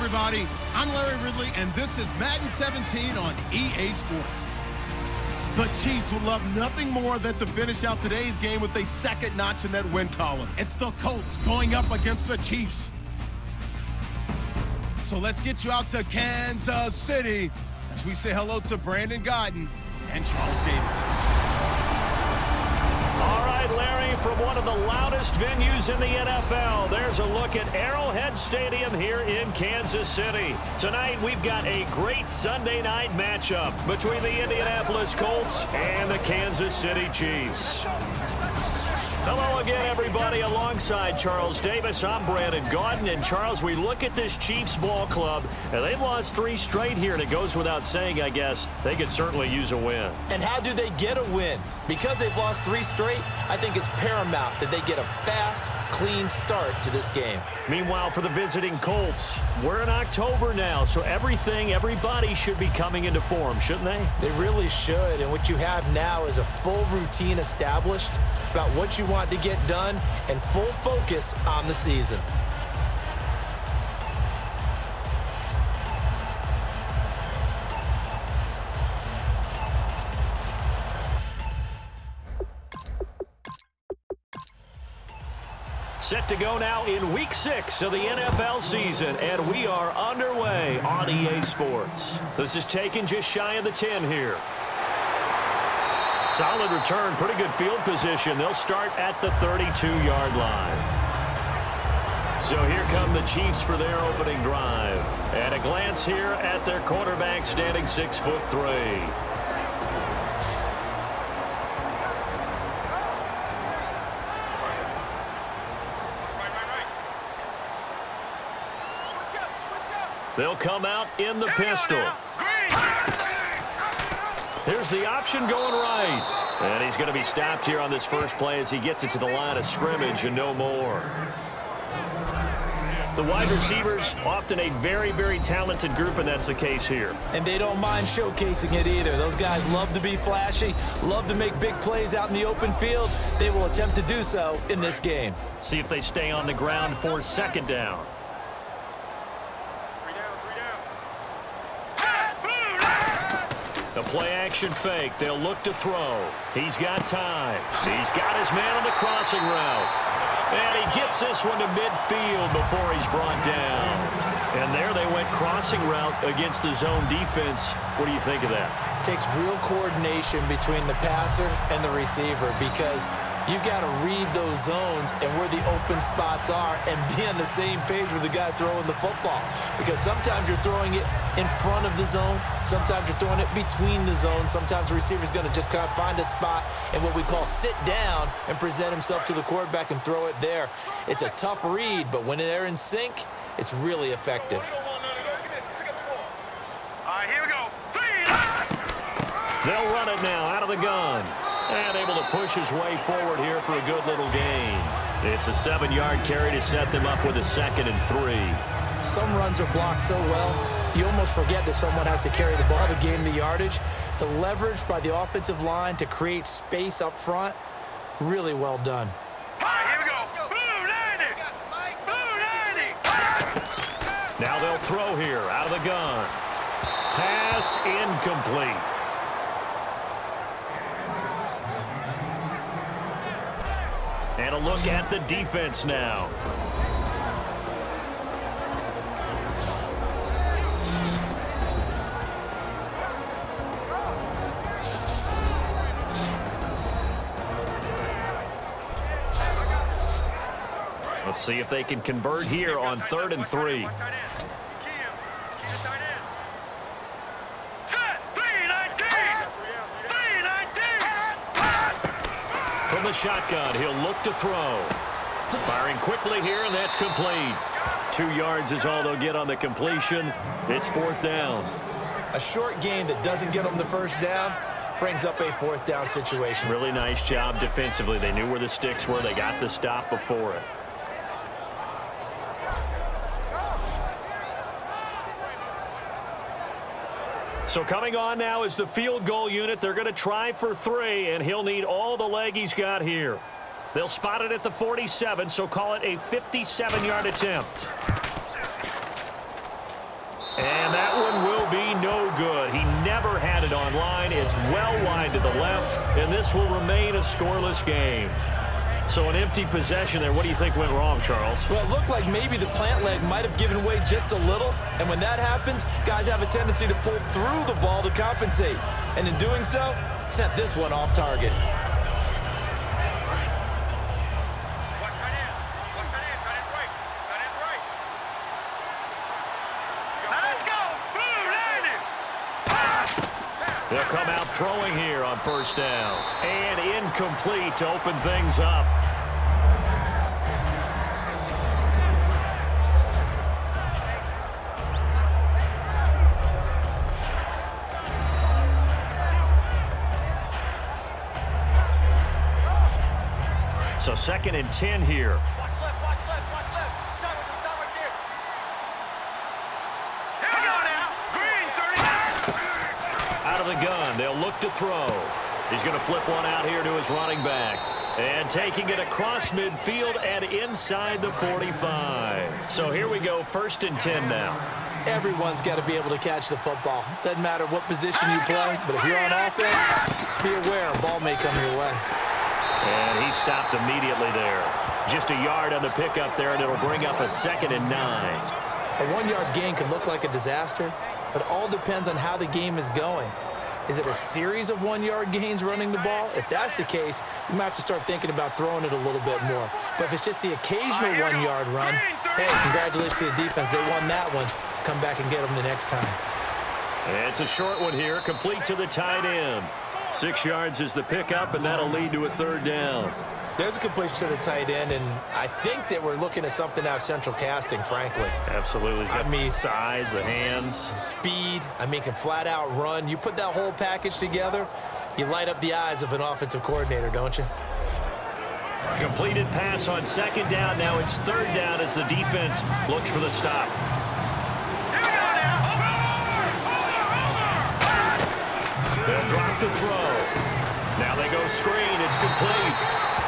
everybody. I'm Larry Ridley, and this is Madden 17 on EA Sports. The Chiefs would love nothing more than to finish out today's game with a second notch in that win column. It's the Colts going up against the Chiefs. So let's get you out to Kansas City as we say hello to Brandon Gaudin and Charles Davis. All right, Larry, from one of the loudest venues in the NFL, there's a look at Arrowhead Stadium here in Kansas City. Tonight, we've got a great Sunday night matchup between the Indianapolis Colts and the Kansas City Chiefs. Hello again, everybody. Alongside Charles Davis, I'm Brandon Gaudin. And, Charles, we look at this Chiefs ball club, and they've lost 3 straight here, and it goes without saying, I guess, they could certainly use a win. And how do they get a win? Because they've lost 3 straight, I think it's paramount that they get a fast, clean start to this game. Meanwhile, for the visiting Colts, we're in October now, so everybody should be coming into form, shouldn't they? They really should, and what you have now is a full routine established about what you want to get done and full focus on the season. Set to go now in Week 6 of the NFL season, and we are underway on EA Sports. This is taken just shy of the 10 here. Solid return, pretty good field position. They'll start at the 32-yard line. So here come the Chiefs for their opening drive. At a glance here at their quarterback, standing 6'3". They'll come out in the pistol. Here's the option going right. And he's going to be stopped here on this first play as he gets it to the line of scrimmage and no more. The wide receivers, often a very, very talented group, and that's the case here. And they don't mind showcasing it either. Those guys love to be flashy, love to make big plays out in the open field. They will attempt to do so in this game. See if they stay on the ground for second down. The play-action fake. They'll look to throw. He's got time. He's got his man on the crossing route. And he gets this one to midfield before he's brought down. And there they went crossing route against the zone defense. What do you think of that? Takes real coordination between the passer and the receiver because you've got to read those zones and where the open spots are and be on the same page with the guy throwing the football. Because sometimes you're throwing it in front of the zone. Sometimes you're throwing it between the zones. Sometimes the receiver's going to just kind of find a spot and what we call sit down and present himself to the quarterback and throw it there. It's a tough read, but when they're in sync, it's really effective. All right, here we go. They'll run it now out of the gun. And able to push his way forward here for a good little gain. It's a 7-yard carry to set them up with a 2nd and 3. Some runs are blocked so well, you almost forget that someone has to carry the ball to gain the yardage. The leverage by the offensive line to create space up front, really well done. All right, here we go. Now they'll throw here out of the gun. Pass incomplete. And a look at the defense now. Let's see if they can convert here on 3rd and 3. From the shotgun, he'll look to throw. Firing quickly here, and that's complete. 2 yards is all they'll get on the completion. It's 4th down. A short gain that doesn't get them the first down brings up a 4th down situation. Really nice job defensively. They knew where the sticks were. They got the stop before it. So coming on now is the field goal unit. They're going to try for 3, and he'll need all the leg he's got here. They'll spot it at the 47, so call it a 57-yard attempt. on line. It's well wide to the left, and this will remain a scoreless game. So an empty possession there. What do you think went wrong, Charles? Well, it looked like maybe the plant leg might have given way just a little. And when that happens, guys have a tendency to pull through the ball to compensate. And in doing so, sent this one off target. They'll come out throwing here on first down. And incomplete to open things up. So 2nd and 10 here. Watch left, watch left, watch left. Stop right there. Here we go now. Green, 39. Out of the gun, they'll look to throw. He's going to flip one out here to his running back. And taking it across midfield and inside the 45. So here we go, 1st and 10 now. Everyone's got to be able to catch the football. Doesn't matter what position you play, but if you're on offense, be aware a ball may come your way. And he stopped immediately there. Just a yard on the pickup there, and it'll bring up a 2nd and 9. A 1-yard gain can look like a disaster, but it all depends on how the game is going. Is it a series of 1-yard gains running the ball? If that's the case, you might have to start thinking about throwing it a little bit more. But if it's just the occasional 1-yard run, hey, congratulations to the defense. They won that one. Come back and get them the next time. And it's a short one here, complete to the tight end. 6 yards is the pickup, and that'll lead to a 3rd down. There's a completion to the tight end, and I think that we're looking at something out of central casting, frankly. Absolutely. He's got the size, the hands. Speed. I mean, can flat out run. You put that whole package together, you light up the eyes of an offensive coordinator, don't you? Completed pass on 2nd down. Now it's 3rd down as the defense looks for the stop. They'll drop the throw. Now they go screen. It's complete.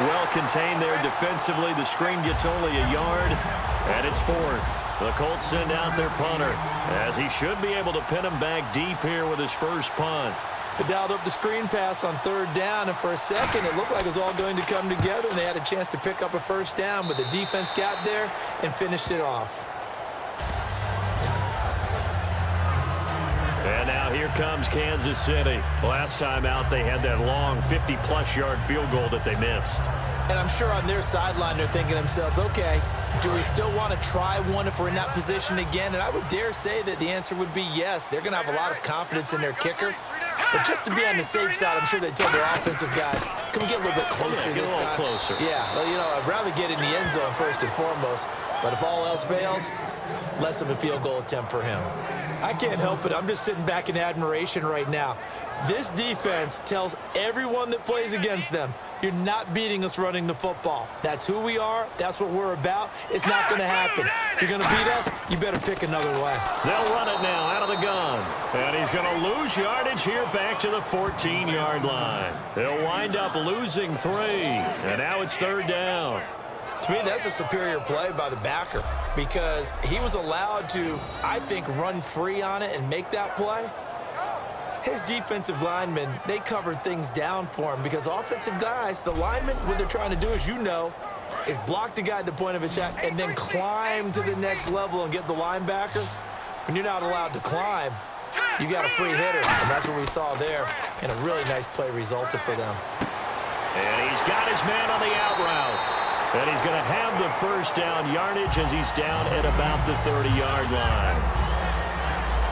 Well contained there defensively. The screen gets only a yard, and it's 4th. The Colts send out their punter, as he should be able to pin him back deep here with his first punt. They dialed up the screen pass on 3rd down, and for a second it looked like it was all going to come together, and they had a chance to pick up a 1st down, but the defense got there and finished it off. And now here comes Kansas City. Last time out, they had that long 50-plus yard field goal that they missed. And I'm sure on their sideline they're thinking to themselves, okay, do we still want to try one if we're in that position again? And I would dare say that the answer would be yes. They're going to have a lot of confidence in their kicker. But just to be on the safe side, I'm sure they told their offensive guys, can we get a little bit closer this time? Closer. Yeah, well, you know, I'd rather get in the end zone first and foremost. But if all else fails, less of a field goal attempt for him. I can't help it. I'm just sitting back in admiration right now. This defense tells everyone that plays against them, you're not beating us running the football. That's who we are. That's what we're about. It's not going to happen. If you're going to beat us, you better pick another way. They'll run it now out of the gun. And he's going to lose yardage here back to the 14-yard line. They'll wind up losing 3. And now it's 3rd down. To me, that's a superior play by the backer because he was allowed to, I think, run free on it and make that play. His defensive linemen, they covered things down for him because offensive guys, the linemen, what they're trying to do, as you know, is block the guy at the point of attack and then climb to the next level and get the linebacker. When you're not allowed to climb, you got a free hitter, and that's what we saw there, and a really nice play resulted for them. And he's got his man on the out route. And he's going to have the 1st down yardage as he's down at about the 30-yard line.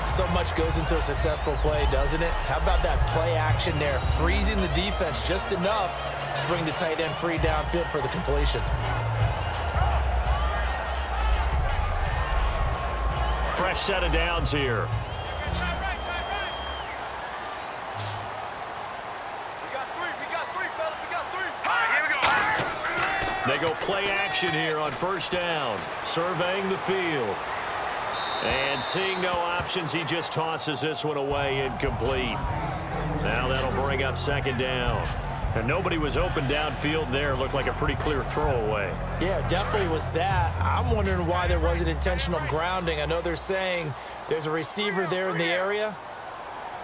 So much goes into a successful play, doesn't it? How about that play action there, freezing the defense just enough to bring the tight end free downfield for the completion. Fresh set of downs here. They go play action here on 1st down, surveying the field. And seeing no options, he just tosses this one away, incomplete. Now that'll bring up 2nd down. And nobody was open downfield there. Looked like a pretty clear throwaway. Yeah, definitely was that. I'm wondering why there wasn't intentional grounding. I know they're saying there's a receiver there in the area.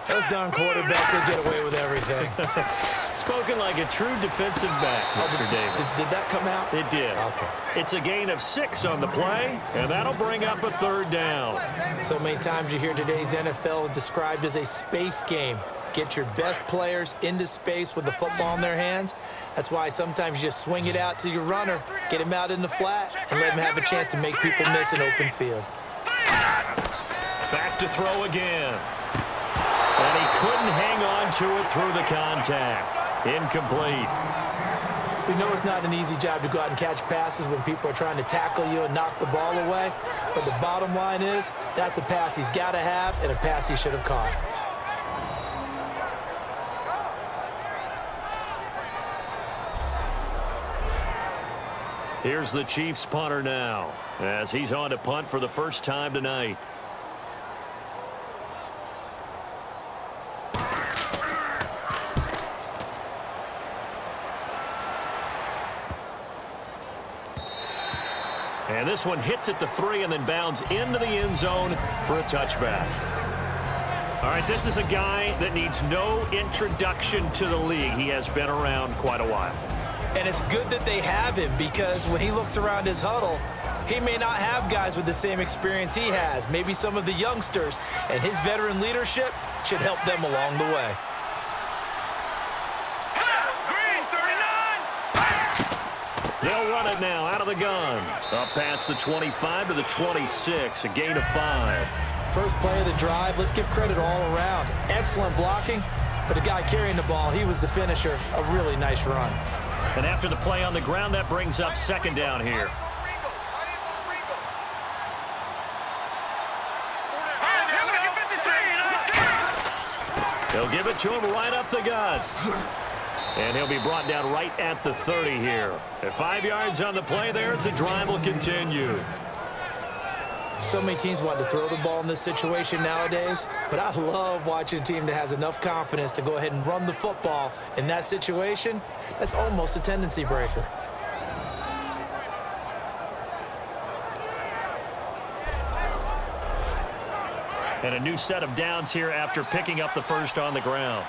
Those darn quarterbacks, they get away with everything. Spoken like a true defensive back, Mr. Davis. Did that come out? It did. Okay. It's a gain of 6 on the play, and that'll bring up a 3rd down. So many times you hear today's NFL described as a space game. Get your best players into space with the football in their hands. That's why sometimes you just swing it out to your runner, get him out in the flat, and let him have a chance to make people miss an open field. Back to throw again. And he couldn't hang on to it through the contact. Incomplete. We know it's not an easy job to go out and catch passes when people are trying to tackle you and knock the ball away. But the bottom line is, that's a pass he's got to have and a pass he should have caught. Here's the Chiefs punter now, as he's on to punt for the first time tonight. And this one hits at the 3 and then bounds into the end zone for a touchback. All right, this is a guy that needs no introduction to the league. He has been around quite a while. And it's good that they have him, because when he looks around his huddle, he may not have guys with the same experience he has, maybe some of the youngsters, and his veteran leadership should help them along the way. They'll run it now out of the gun. Up past the 25 to the 26, a gain of 5. First play of the drive, let's give credit all around. Excellent blocking, but the guy carrying the ball, he was the finisher. A really nice run. And after the play on the ground, that brings up 2nd down here. They'll give it to him right up the gut. And he'll be brought down right at the 30 here. At 5 yards on the play there, it's a drive will continue. So many teams want to throw the ball in this situation nowadays, but I love watching a team that has enough confidence to go ahead and run the football in that situation. That's almost a tendency breaker. And a new set of downs here after picking up the first on the ground.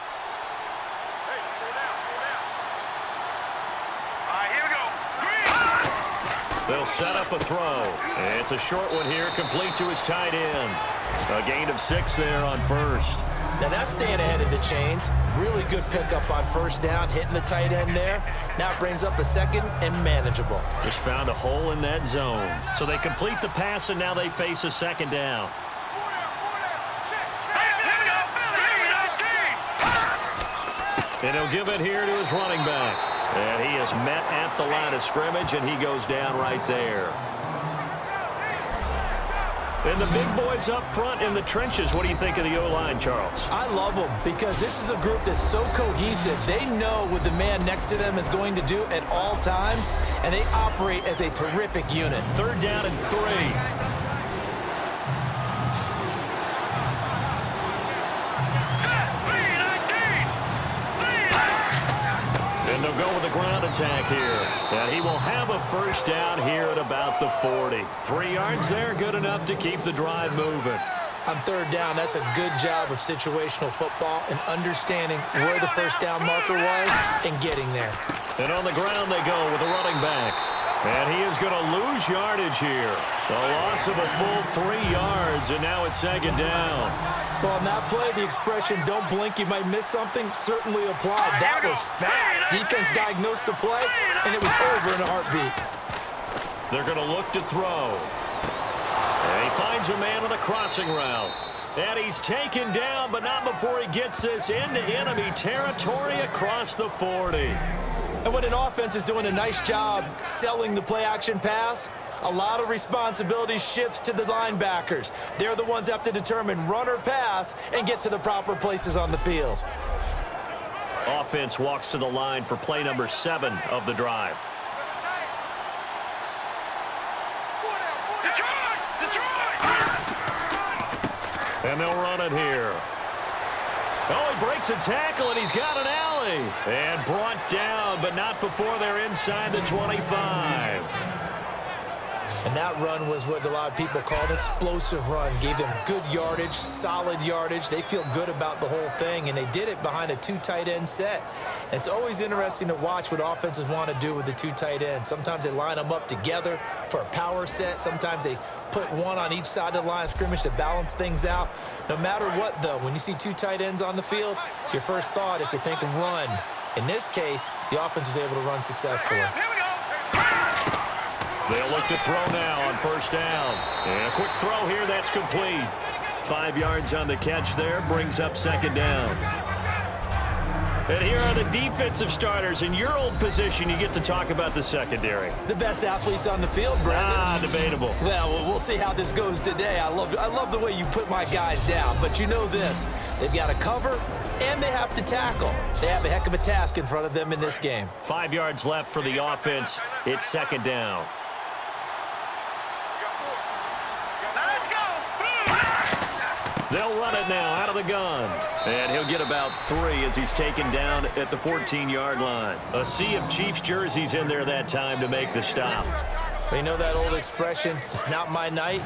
They'll set up a throw. It's a short one here, complete to his tight end. A gain of 6 there on first. Now that's staying ahead of the chains. Really good pickup on first down, hitting the tight end there. Now it brings up a 2nd and manageable. Just found a hole in that zone. So they complete the pass, and now they face a 2nd down. And he'll give it here to his running back. And he is met at the line of scrimmage, and he goes down right there. And the big boys up front in the trenches. What do you think of the O-line, Charles? I love them because this is a group that's so cohesive. They know what the man next to them is going to do at all times, and they operate as a terrific unit. 3rd down and 3. And they'll go with the ground attack here. And he will have a first down here at about the 40. 3 yards there, good enough to keep the drive moving. On 3rd down, that's a good job of situational football and understanding where the first down marker was and getting there. And on the ground they go with the running back. And he is going to lose yardage here. A loss of a full 3 yards, and now it's 2nd down. Well, on that play, the expression, don't blink, you might miss something, certainly applied. That was fast. Defense diagnosed the play, and it was over in a heartbeat. They're going to look to throw. And he finds a man on a crossing route. And he's taken down, but not before he gets this into enemy territory across the 40. And when an offense is doing a nice job selling the play-action pass, a lot of responsibility shifts to the linebackers. They're the ones that have to determine run or pass and get to the proper places on the field. Offense walks to the line for play number 7 of the drive. And they'll run it here. Oh, he breaks a tackle, and he's got an alley. And brought down, but not before they're inside the 25. And that run was what a lot of people call an explosive run. Gave them good yardage, solid yardage. They feel good about the whole thing, and they did it behind a 2 tight end set. It's always interesting to watch what offenses want to do with the 2 tight ends. Sometimes they line them up together for a power set. Sometimes they put one on each side of the line of scrimmage to balance things out. No matter what, though, when you see 2 tight ends on the field, your first thought is to think run. In this case, the offense was able to run successfully. They'll look to throw now on first down. And a quick throw here, that's complete. 5 yards on the catch there, brings up second down. And here are the defensive starters. In your old position, you get to talk about the secondary. The best athletes on the field, Brandon. Debatable. Well, we'll see how this goes today. I love the way you put my guys down. But you know this, they've got to cover and they have to tackle. They have a heck of a task in front of them in this game. 5 yards left for the offense. It's second down. They'll run it now out of the gun. And he'll get about 3 as he's taken down at the 14-yard line. A sea of Chiefs jerseys in there that time to make the stop. You know that old expression, it's not my night?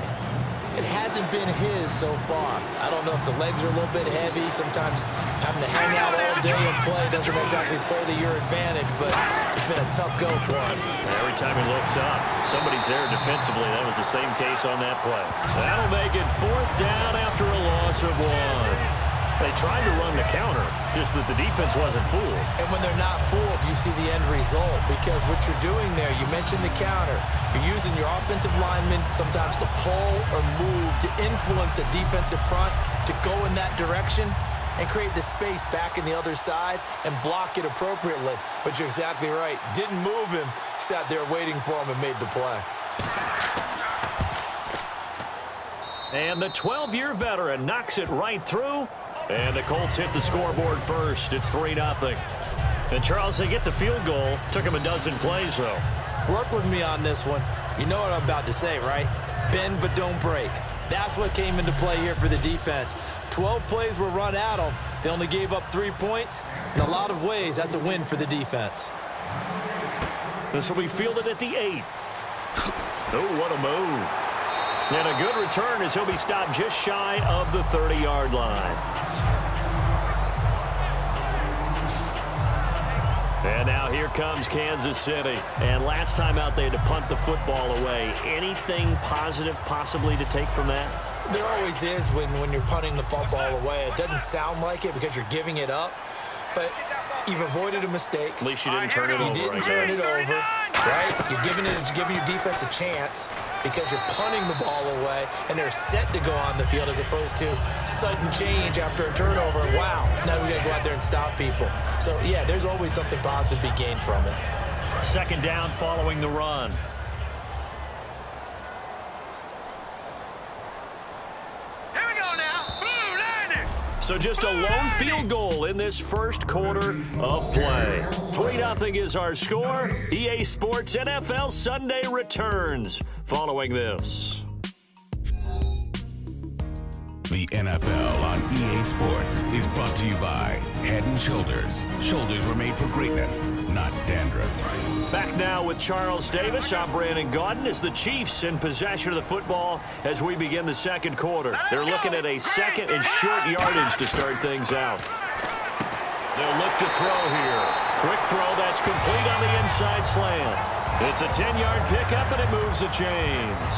It hasn't been his so far. I don't know if the legs are a little bit heavy. Sometimes having to hang out all day and play doesn't exactly play to your advantage, but it's been a tough go for him. Every time he looks up, somebody's there defensively. That was the same case on that play. That'll make it 4th down after a loss of 1. They tried to run the counter, just that the defense wasn't fooled. And when they're not fooled, you see the end result. Because what you're doing there, you mentioned the counter. You're using your offensive linemen sometimes to pull or move, to influence the defensive front, to go in that direction and create the space back in the other side and block it appropriately. But you're exactly right. Didn't move him, sat there waiting for him and made the play. And the 12-year veteran knocks it right through. And the Colts hit the scoreboard first. It's 3-0. And, Charles, they get the field goal. Took them a dozen plays, though. Work with me on this one. You know what I'm about to say, right? Bend but don't break. That's what came into play here for the defense. 12 plays were run at them. They only gave up 3 points. In a lot of ways, that's a win for the defense. This will be fielded at the 8. Oh, what a move. And a good return as he'll be stopped just shy of the 30-yard line. And now here comes Kansas City. And last time out, they had to punt the football away. Anything positive possibly to take from that? There always is when you're punting the football away. It doesn't sound like it because you're giving it up. But you've avoided a mistake. At least you didn't turn it over. You didn't turn it over, right? You're giving your defense a chance because you're punting the ball away, and they're set to go on the field as opposed to sudden change after a turnover. Wow, now we got to go out there and stop people. So, yeah, there's always something positive to be gained from it. Second down following the run. So just a lone field goal in this first quarter of play. 3-0 is our score. EA Sports NFL Sunday returns following this. The NFL on EA Sports is brought to you by Head & Shoulders. Shoulders were made for greatness, not dandruff. Back now with Charles Davis. I'm Brandon Gaudin. As the Chiefs in possession of the football as we begin the second quarter. They're looking at a second and short yardage to start things out. They'll look to throw here. Quick throw, that's complete on the inside slant. It's a 10-yard pickup, and it moves the chains.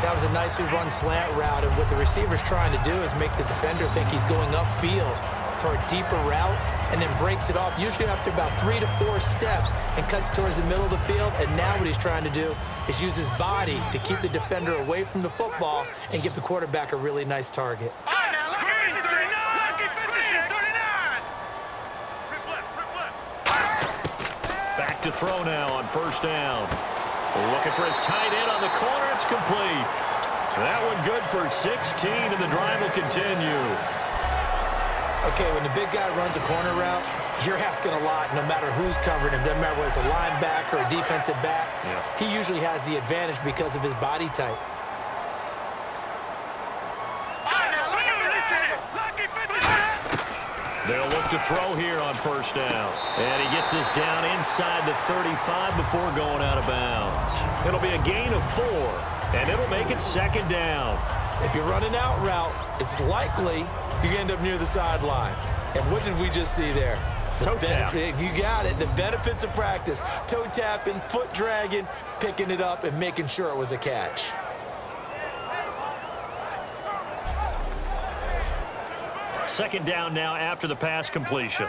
That was a nicely run slant route, and what the receiver's trying to do is make the defender think he's going upfield for a deeper route and then breaks it off, usually after about 3 to 4 steps, and cuts towards the middle of the field. And now what he's trying to do is use his body to keep the defender away from the football and give the quarterback a really nice target. Back to throw now on first down. Looking for his tight end on the corner. It's complete. That one good for 16, and the drive will continue. Okay, when the big guy runs a corner route, you're asking a lot no matter who's covering him. Doesn't matter whether it's a linebacker or a defensive back. Yeah. He usually has the advantage because of his body type. They'll look to throw here on first down. And he gets this down inside the 35 before going out of bounds. It'll be a gain of 4, and it'll make it second down. If you're running out route, it's likely you're going to end up near the sideline. And what did we just see there? Toe tap. You got it. The benefits of practice. Toe tapping, foot dragging, picking it up, and making sure it was a catch. Second down now after the pass completion.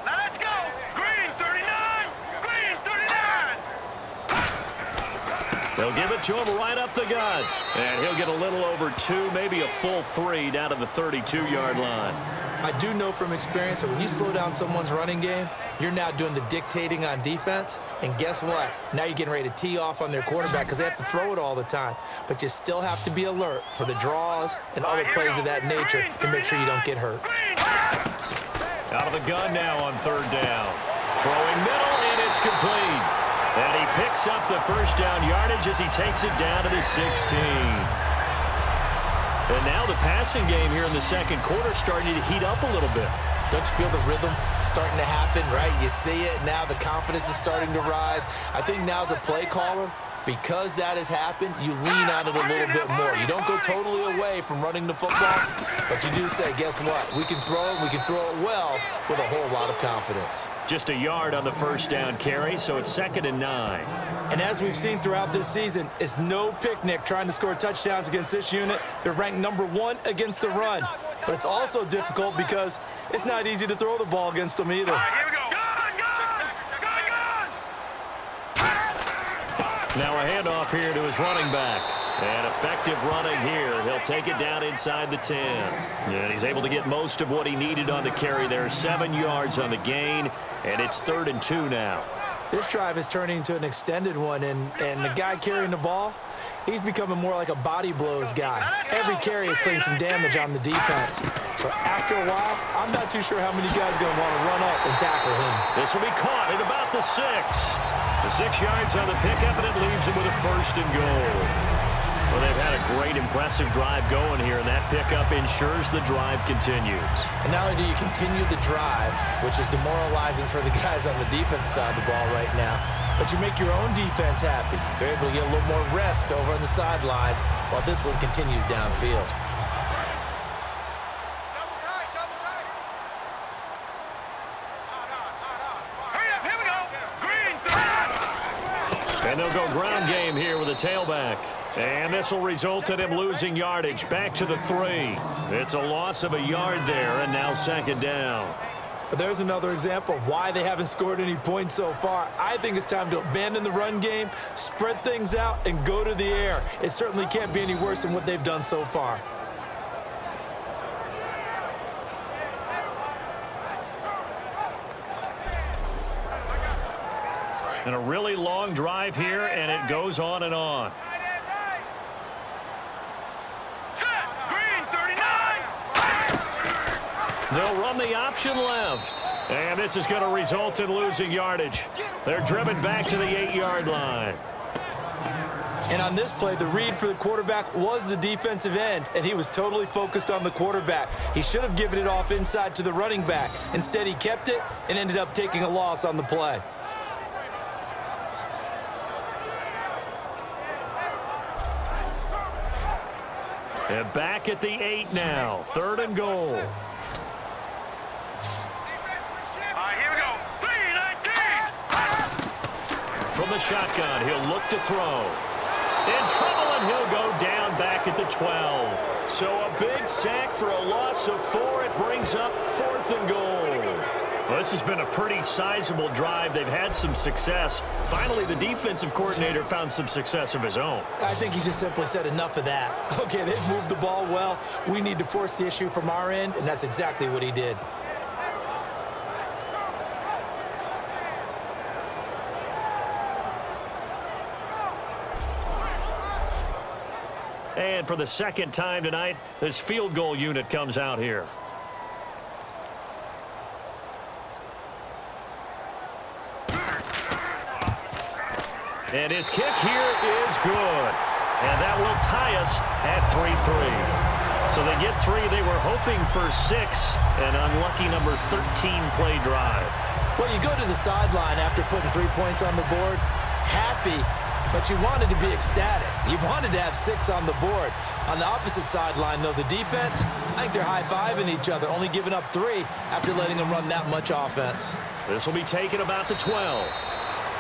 Now let's go. Green 39. Green 39. They'll give it to him right up the gut. And he'll get a little over 2, maybe a full 3 down to the 32-yard line. I do know from experience that when you slow down someone's running game, you're now doing the dictating on defense. And guess what? Now you're getting ready to tee off on their quarterback because they have to throw it all the time. But you still have to be alert for the draws and other plays of that nature to make sure you don't get hurt. Out of the gun now on third down. Throwing middle, and it's complete. And he picks up the first down yardage as he takes it down to the 16. And now the passing game here in the second quarter starting to heat up a little bit. Don't you feel the rhythm starting to happen, right? You see it. Now the confidence is starting to rise. I think now as a play caller, because that has happened, you lean on it a little bit more. You don't go totally away from running the football, but you do say, guess what? We can throw it. We can throw it well with a whole lot of confidence. Just a yard on the first down carry, so it's 2nd and 9. And as we've seen throughout this season, it's no picnic trying to score touchdowns against this unit. They're ranked #1 against the run. But it's also difficult because it's not easy to throw the ball against them either. All right, here we go. Now a handoff here to his running back. And effective running here. He'll take it down inside the 10. And he's able to get most of what he needed on the carry there. 7 yards on the gain, and it's 3rd and 2 now. This drive is turning into an extended one, and the guy carrying the ball, he's becoming more like a body blows guy. Every carry is putting some damage on the defense. So after a while, I'm not too sure how many guys are going to want to run up and tackle him. This will be caught at about the 6. The 6 yards on the pickup, and it leaves him with a 1st and goal. Well, they've had a great, impressive drive going here, and that pickup ensures the drive continues. And not only do you continue the drive, which is demoralizing for the guys on the defensive side of the ball right now, but you make your own defense happy. They're able to get a little more rest over on the sidelines while this one continues downfield. And they'll go ground game here with a tailback. And this will result in him losing yardage back to the 3. It's a loss of a yard there, and now 2nd down. But there's another example of why they haven't scored any points so far. I think it's time to abandon the run game, spread things out, and go to the air. It certainly can't be any worse than what they've done so far. And a really long drive here, and it goes on and on. They'll run the option left. And this is going to result in losing yardage. They're driven back to the 8-yard line. And on this play, the read for the quarterback was the defensive end, and he was totally focused on the quarterback. He should have given it off inside to the running back. Instead, he kept it and ended up taking a loss on the play. And back at the 8 now. 3rd and goal. From the shotgun, he'll look to throw. In trouble, and he'll go down back at the 12. So a big sack for a loss of 4. It brings up 4th and goal. Well, this has been a pretty sizable drive. They've had some success. Finally, the defensive coordinator found some success of his own. I think he just simply said enough of that. Okay, they've moved the ball well. We need to force the issue from our end, and that's exactly what he did. And for the 2nd time tonight, this field goal unit comes out here. And his kick here is good. And that will tie us at 3-3. So they get 3. They were hoping for 6. An unlucky number 13 play drive. Well, you go to the sideline after putting 3 points on the board, happy, but you wanted to be ecstatic. You wanted to have 6 on the board. On the opposite sideline, though, the defense, I think they're high-fiving each other, only giving up 3 after letting them run that much offense. This will be taken about the 12.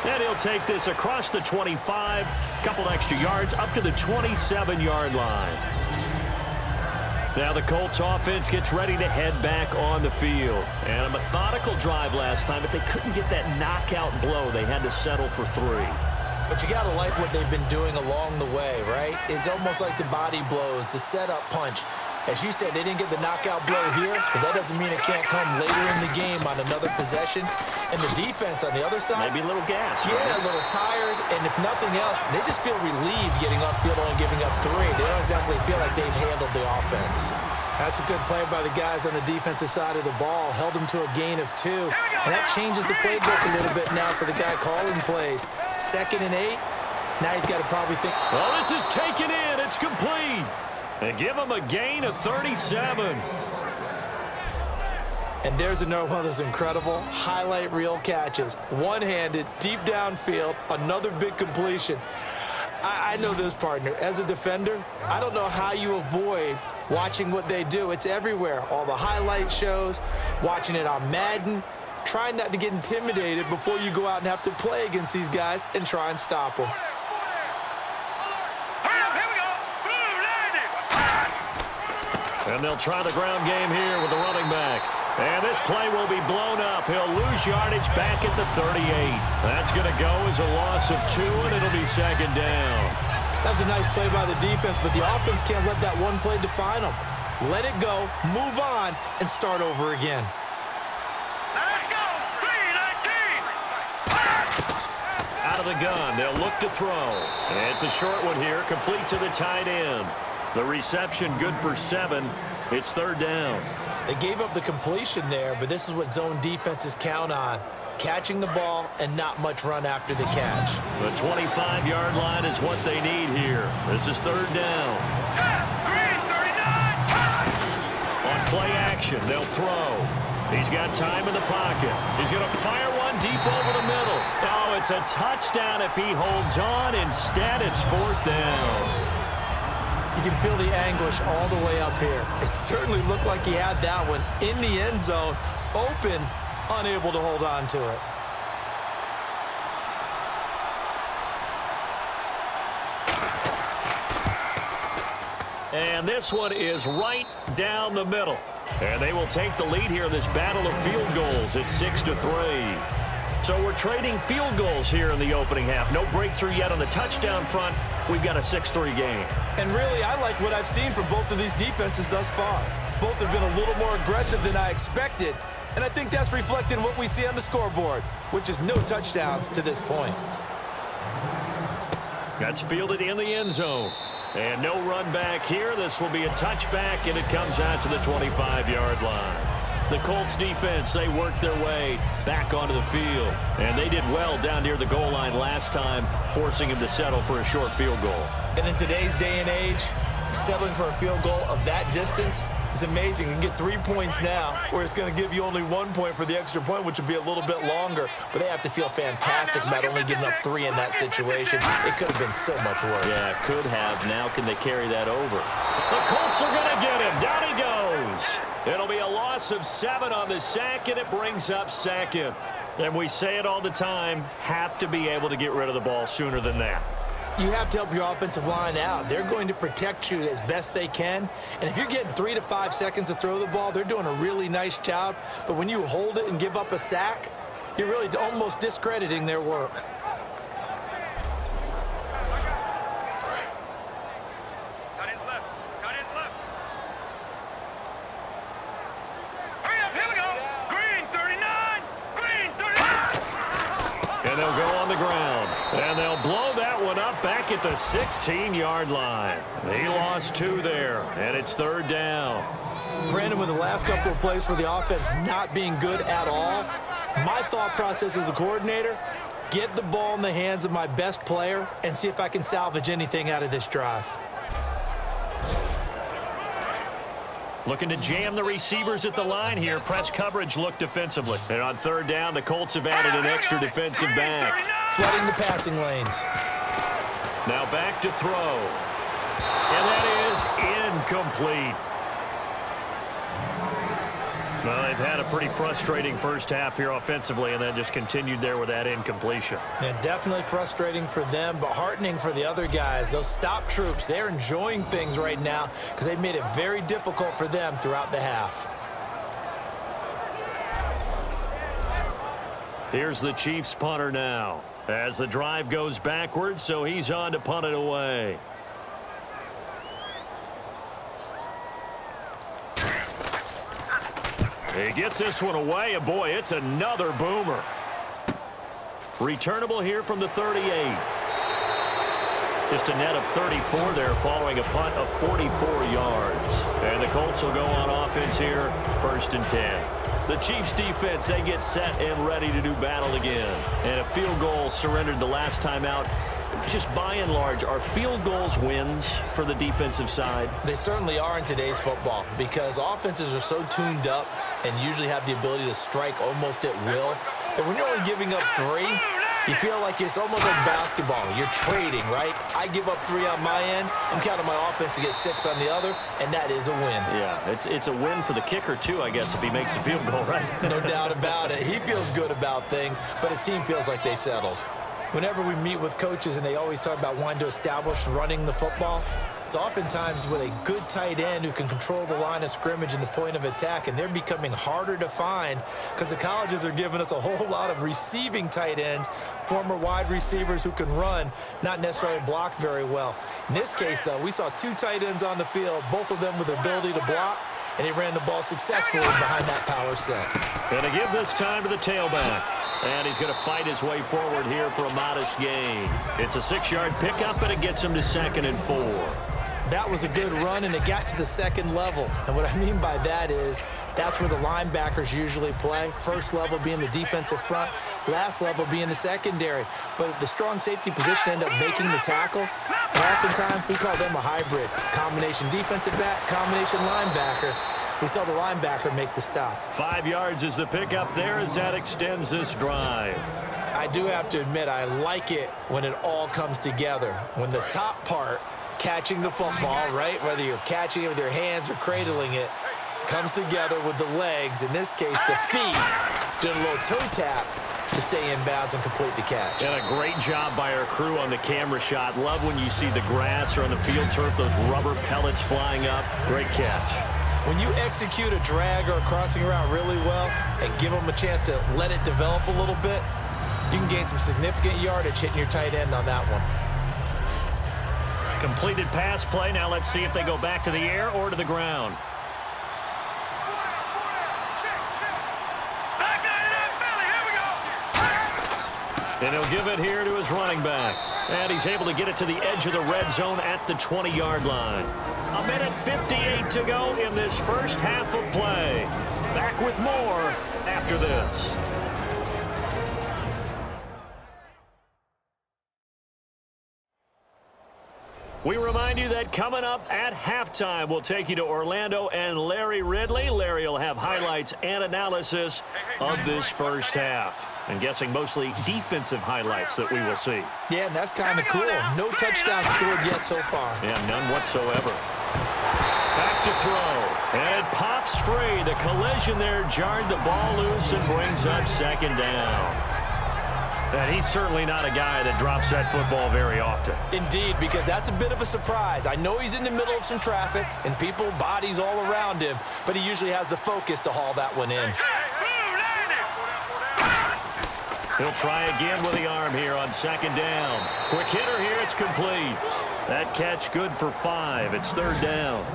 And he'll take this across the 25, couple extra yards, up to the 27-yard line. Now the Colts offense gets ready to head back on the field. And a methodical drive last time, but they couldn't get that knockout blow. They had to settle for 3. But you got to like what they've been doing along the way, right? It's almost like the body blows, the setup punch. As you said, they didn't get the knockout blow here, but that doesn't mean it can't come later in the game on another possession. And the defense on the other side, maybe a little gas. Yeah, right? a little tired. And if nothing else, they just feel relieved getting upfield, only giving up 3. They don't exactly feel like they've handled the offense. That's a good play by the guys on the defensive side of the ball. Held them to a gain of 2. And that changes the playbook a little bit now for the guy calling plays. 2nd and 8. Now he's got to probably think. Well, this is taken in. It's complete. And give him a gain of 37. And there's another one of those incredible highlight reel catches. One-handed, deep downfield, another big completion. I know this, partner. As a defender, I don't know how you avoid watching what they do. It's everywhere. All the highlight shows, watching it on Madden, trying not to get intimidated before you go out and have to play against these guys and try and stop them. And they'll try the ground game here with the running back. And this play will be blown up. He'll lose yardage back at the 38. That's going to go as a loss of 2, and it'll be 2nd down. That was a nice play by the defense, but the offense can't let that one play define them. Let it go, move on, and start over again. Let's go! 3-19! Out of the gun, they'll look to throw. And it's a short one here, complete to the tight end. The reception good for 7. It's 3rd down. They gave up the completion there, but this is what zone defenses count on. Catching the ball and not much run after the catch. The 25-yard line is what they need here. This is 3rd down. Green, 39! On play action, they'll throw. He's got time in the pocket. He's going to fire one deep over the middle. Oh, it's a touchdown if he holds on. Instead, it's 4th down. You can feel the anguish all the way up here. It certainly looked like he had that one in the end zone, open, unable to hold on to it. And this one is right down the middle. And they will take the lead here in this battle of field goals at 6-3. So we're trading field goals here in the opening half. No breakthrough yet on the touchdown front. We've got a 6-3 game. And really, I like what I've seen from both of these defenses thus far. Both have been a little more aggressive than I expected. And I think that's reflected in what we see on the scoreboard, which is no touchdowns to this point. That's fielded in the end zone. And no run back here. This will be a touchback, and it comes out to the 25-yard line. The Colts defense, they worked their way back onto the field. And they did well down near the goal line last time, forcing him to settle for a short field goal. And in today's day and age, settling for a field goal of that distance is amazing. You can get 3 points now, where it's going to give you only 1 point for the extra point, which would be a little bit longer. But they have to feel fantastic about only giving up 3 in that situation. It could have been so much worse. Yeah, could have. Now can they carry that over? The Colts are going to get him. Down he goes. It'll be a loss of 7 on the sack, and it brings up 2nd. And we say it all the time, have to be able to get rid of the ball sooner than that. You have to help your offensive line out. They're going to protect you as best they can. And if you're getting 3 to 5 seconds to throw the ball, they're doing a really nice job. But when you hold it and give up a sack, you're really almost discrediting their work. Cut his left. Cut his left. Hurry up, here we go. Green, 39. Green, 39. And they'll go on the ground. And they'll blow that one up back at the 16-yard line. He lost 2 there, and it's 3rd down. Brandon, with the last couple of plays for the offense not being good at all, my thought process as a coordinator, get the ball in the hands of my best player and see if I can salvage anything out of this drive. Looking to jam the receivers at the line here. Press coverage look defensively. And on third down, the Colts have added an extra defensive back. Flooding the passing lanes. Now back to throw. And that is incomplete. Well, they've had a pretty frustrating first half here offensively, and then just continued there with that incompletion. Yeah, definitely frustrating for them, but heartening for the other guys. Those stop troops, they're enjoying things right now because they've made it very difficult for them throughout the half. Here's the Chiefs punter now as the drive goes backwards, so he's on to punt it away. He gets this one away, and boy, it's another boomer. Returnable here from the 38. Just a net of 34 there following a punt of 44 yards. And the Colts will go on offense here, 1st and 10. The Chiefs defense, they get set and ready to do battle again. And a field goal surrendered the last time out. Just by and large, are field goals wins for the defensive side? They certainly are in today's football because offenses are so tuned up and usually have the ability to strike almost at will. And when you're only giving up 3, you feel like it's almost like basketball. You're trading, right? I give up 3 on my end. I'm counting my offense to get 6 on the other, and that is a win. Yeah, it's a win for the kicker, too, I guess, if he makes a field goal, right? No doubt about it. He feels good about things, but his team feels like they settled. Whenever we meet with coaches and they always talk about wanting to establish running the football, it's oftentimes with a good tight end who can control the line of scrimmage and the point of attack, and they're becoming harder to find because the colleges are giving us a whole lot of receiving tight ends, former wide receivers who can run, not necessarily block very well. In this case, though, we saw 2 tight ends on the field, both of them with the ability to block, and he ran the ball successfully behind that power set. Going to give this time to the tailback. And he's going to fight his way forward here for a modest gain. It's a 6-yard pickup, and it gets him to 2nd and 4. That was a good run, and it got to the 2nd level. And what I mean by that is that's where the linebackers usually play. First level being the defensive front, last level being the secondary. But the strong safety position ended up making the tackle. And oftentimes we call them a hybrid. Combination defensive back, combination linebacker. We saw the linebacker make the stop. 5 yards is the pickup there as that extends this drive. I do have to admit, I like it when it all comes together. When the top part, catching the football, right, whether you're catching it with your hands or cradling it, comes together with the legs, in this case the feet, doing a little toe tap to stay in bounds and complete the catch. And a great job by our crew on the camera shot. Love when you see the grass or on the field turf, those rubber pellets flying up. Great catch. When you execute a drag or a crossing route really well and give them a chance to let it develop a little bit, you can gain some significant yardage hitting your tight end on that one. Completed pass play. Now let's see if they go back to the air or to the ground. And he'll give it here to his running back. And he's able to get it to the edge of the red zone at the 20-yard line. 1:58 to go in this first half of play. Back with more after this. We remind you that coming up at halftime, we'll take you to Orlando and Larry Ridley. Larry will have highlights and analysis of this first half. I'm guessing mostly defensive highlights that we will see. Yeah, and that's kind of cool. No touchdown scored yet so far. Yeah, none whatsoever. Back to throw. And it pops free. The collision there jarred the ball loose and brings up 2nd down. And he's certainly not a guy that drops that football very often. Indeed, because that's a bit of a surprise. I know he's in the middle of some traffic and people, bodies all around him, but he usually has the focus to haul that one in. He'll try again with the arm here on 2nd down. Quick hitter here, it's complete. That catch good for 5. It's 3rd down.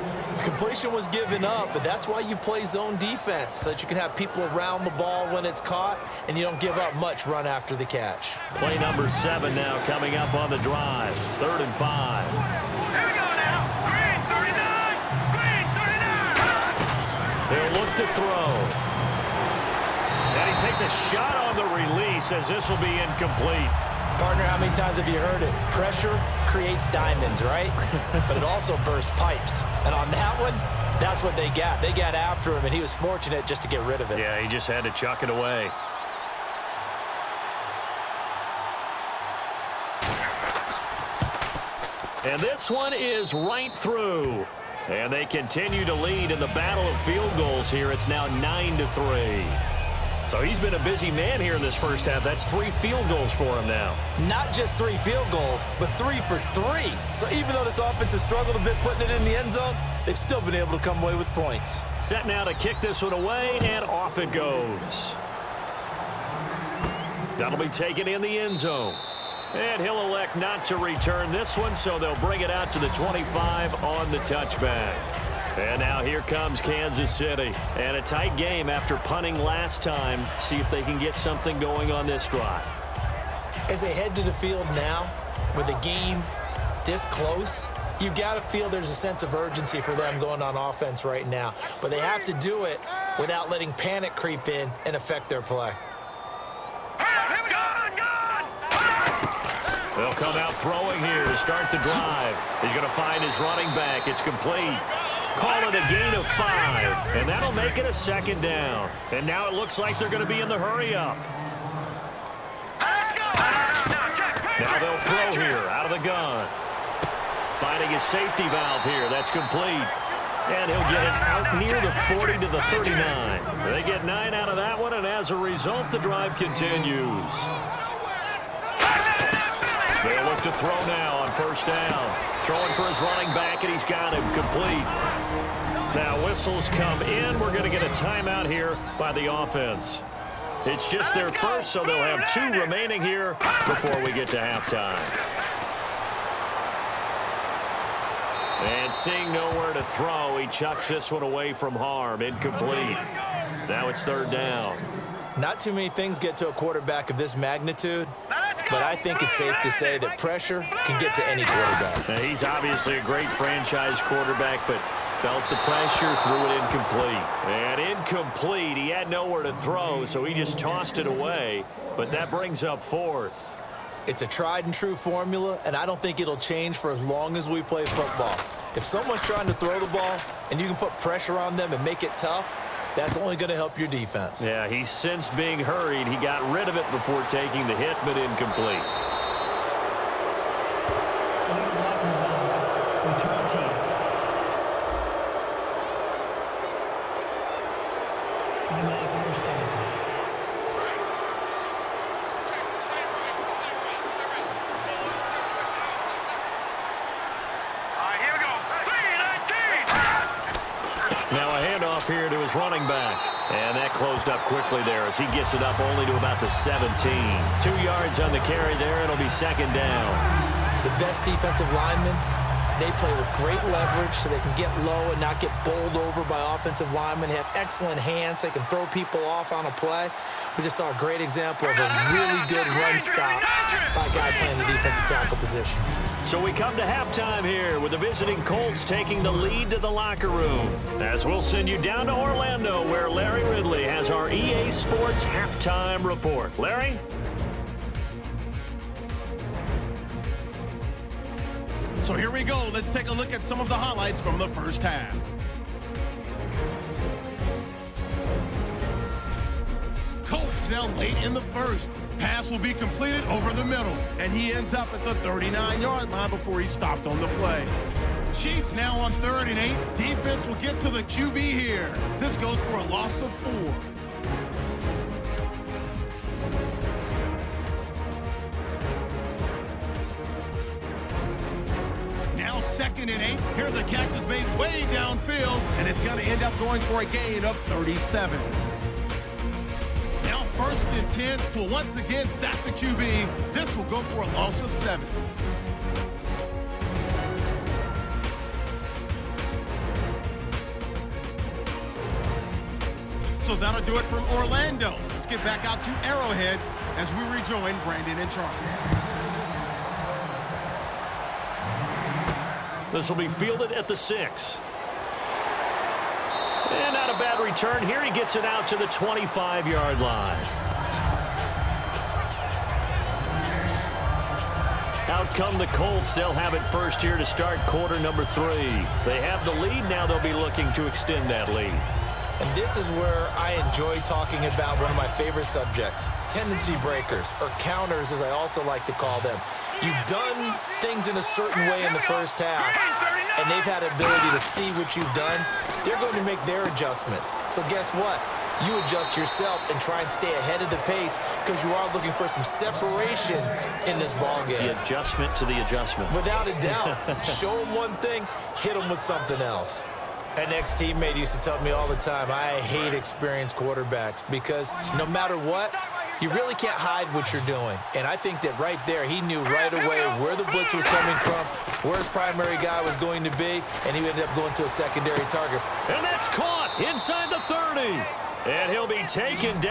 Completion was given up, but that's why you play zone defense, so that you can have people around the ball when it's caught, and you don't give up much run after the catch. Play number 7 now coming up on the drive. 3rd and 5. Here we go now. Green 39. Green 39. They'll look to throw. And he takes a shot on the release as this will be incomplete. Partner, how many times have you heard it? Pressure creates diamonds, right? But it also bursts pipes. And on that one, that's what they got. They got after him, and he was fortunate just to get rid of it. Yeah, he just had to chuck it away. And this one is right through. And they continue to lead in the battle of field goals here. It's now 9-3. So he's been a busy man here in this first half. That's 3 field goals for him now. Not just 3 field goals, but 3 for 3. So even though this offense has struggled a bit putting it in the end zone, they've still been able to come away with points. Set now to kick this one away, and off it goes. That'll be taken in the end zone. And he'll elect not to return this one, so they'll bring it out to the 25 on the touchback. And now here comes Kansas City. And a tight game after punting last time. See if they can get something going on this drive. As they head to the field now, with the game this close, you've got to feel there's a sense of urgency for them going on offense right now. But they have to do it without letting panic creep in and affect their play. They'll come out throwing here to start the drive. He's going to find his running back. It's complete. Call it a gain of 5, and that'll make it a second down. And now it looks like they're going to be in the hurry-up. Now they'll throw here out of the gun. Finding his safety valve here. That's complete. And he'll get it out near the 40 to the 39. They get 9 out of that one, and as a result, the drive continues. They'll look to throw now on first down. Throwing for his running back, and he's got him complete. Now whistles come in. We're going to get a timeout here by the offense. It's just their first, so they'll have 2 remaining here before we get to halftime. And seeing nowhere to throw, he chucks this one away from harm. Incomplete. Now it's third down. Not too many things get to a quarterback of this magnitude, but I think it's safe to say that pressure can get to any quarterback. Now, he's obviously a great franchise quarterback, but felt the pressure, threw it incomplete. And incomplete, he had nowhere to throw, so he just tossed it away, but that brings up 4th. It's a tried and true formula, and I don't think it'll change for as long as we play football. If someone's trying to throw the ball and you can put pressure on them and make it tough, that's only going to help your defense. Yeah, he's since being hurried. He got rid of it before taking the hit, but incomplete. Return team. Automatic first down. Here we go. 3-19. Now a handoff here to his running back. And that closed up quickly there as he gets it up only to about the 17. 2 yards on the carry there. It'll be second down. The best defensive linemen, they play with great leverage so they can get low and not get bowled over by offensive linemen. They have excellent hands. They can throw people off on a play. We just saw a great example of a really good run stop by a guy playing the defensive tackle position. So we come to halftime here with the visiting Colts taking the lead to the locker room. As we'll send you down to Orlando where Larry Ridley has our EA Sports halftime report. Larry? So here we go. Let's take a look at some of the highlights from the first half. Colts now late in the first. Pass will be completed over the middle, and he ends up at the 39-yard line before he stopped on the play. Chiefs now on 3rd and 8. Defense will get to the QB here. This goes for a loss of 4. Now 2nd and 8. Here the catch is made way downfield, and it's going to end up going for a gain of 37. 1st and 10 to once again sack the QB. This will go for a loss of 7. So that'll do it from Orlando. Let's get back out to Arrowhead as we rejoin Brandon and Charles. This will be fielded at the 6. And not a bad return here. He gets it out to the 25-yard line. Now Out come the Colts. They'll have it first here to start quarter number 3. They have the lead. Now they'll be looking to extend that lead. And this is where I enjoy talking about one of my favorite subjects, tendency breakers, or counters as I also like to call them. You've done things in a certain way in the first half, and they've had the ability to see what you've done. They're going to make their adjustments. So guess what? You adjust yourself and try and stay ahead of the pace because you are looking for some separation in this ball game. The adjustment to the adjustment. Without a doubt. Show them one thing, hit them with something else. An ex-teammate used to tell me all the time, I hate experienced quarterbacks because no matter what, you really can't hide what you're doing. And I think that right there, he knew right away where the blitz was coming from, where his primary guy was going to be, and he ended up going to a secondary target. And that's caught inside the 30. And he'll be taken down.